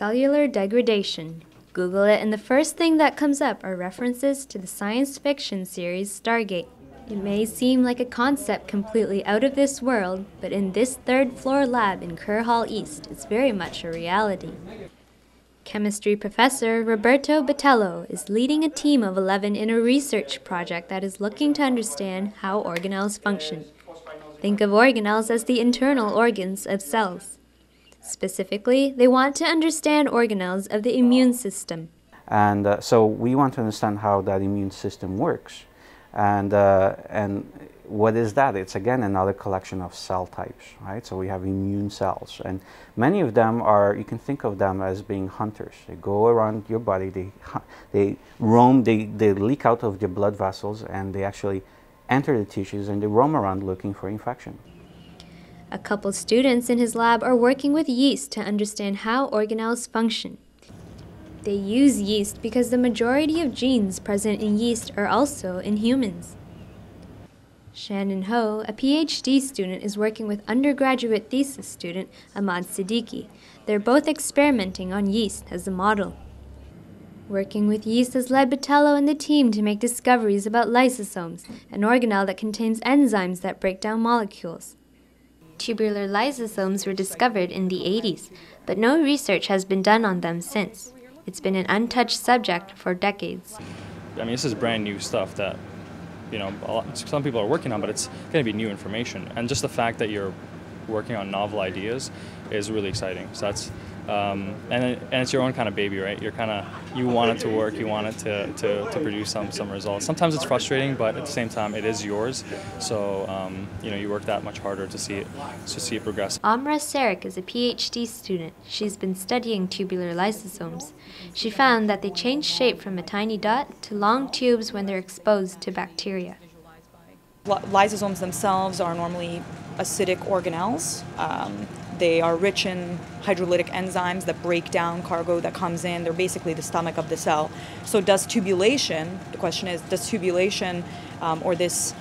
Cellular degradation. Google it and the first thing that comes up are references to the science fiction series Stargate. It may seem like a concept completely out of this world, but in this third-floor lab in Kerr Hall East, it's very much a reality. Chemistry professor Roberto Botelho is leading a team of 11 in a research project that is looking to understand how organelles function. Think of organelles as the internal organs of cells. Specifically, they want to understand organelles of the immune system. And so we want to understand how that immune system works. And what is that? It's again another collection of cell types, right? So we have immune cells, and many of them are, you can think of them as being hunters. They go around your body, they roam, they leak out of your blood vessels, and they actually enter the tissues and they roam around looking for infection. A couple students in his lab are working with yeast to understand how organelles function. They use yeast because the majority of genes present in yeast are also in humans. Shannon Ho, a PhD student, is working with undergraduate thesis student Ahmad Siddiqui. They're both experimenting on yeast as a model. Working with yeast has led Botelho and the team to make discoveries about lysosomes, an organelle that contains enzymes that break down molecules. Tubular lysosomes were discovered in the 80s, but no research has been done on them since. It's been an untouched subject for decades. I mean, this is brand new stuff that, some people are working on, but it's going to be new information. And just the fact that you're working on novel ideas is really exciting. So that's, and it's your own kind of baby, right? You want it to work, you want it to produce some results. Sometimes it's frustrating, but at the same time, it is yours. So, you work that much harder to see it progress. Amra Sarek is a PhD student. She's been studying tubular lysosomes. She found that they change shape from a tiny dot to long tubes when they're exposed to bacteria. Lysosomes themselves are normally acidic organelles. They are rich in hydrolytic enzymes that break down cargo that comes in. They're basically the stomach of the cell. So does tubulation, the question is, does tubulation or this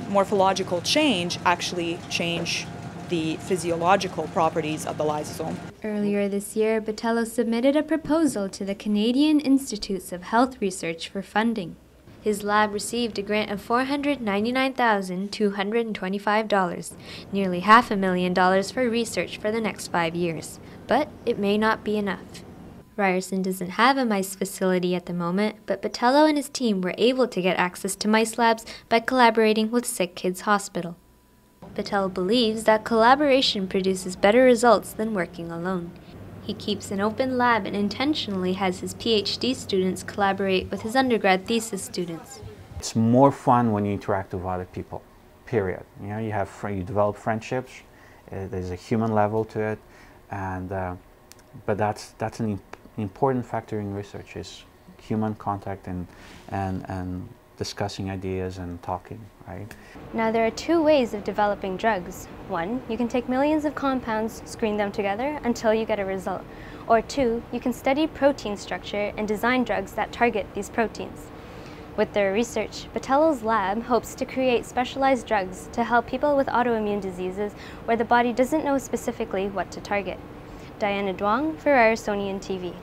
morphological change actually change the physiological properties of the lysosome? Earlier this year, Botelho submitted a proposal to the Canadian Institutes of Health Research for funding. His lab received a grant of $499,225, nearly $500,000 for research for the next 5 years. But it may not be enough. Ryerson doesn't have a mice facility at the moment, but Botelho and his team were able to get access to mice labs by collaborating with Sick Kids Hospital. Botelho believes that collaboration produces better results than working alone. He keeps an open lab and intentionally has his PhD students collaborate with his undergrad thesis students. It's more fun when you interact with other people, period. You develop friendships, there's a human level to it, and but that's an important factor in research, is human contact and discussing ideas and talking, right? Now there are two ways of developing drugs. One, you can take millions of compounds, screen them together until you get a result. Or two, you can study protein structure and design drugs that target these proteins. With their research, Botelho's lab hopes to create specialized drugs to help people with autoimmune diseases where the body doesn't know specifically what to target. Diana Duong for Ryersonian TV.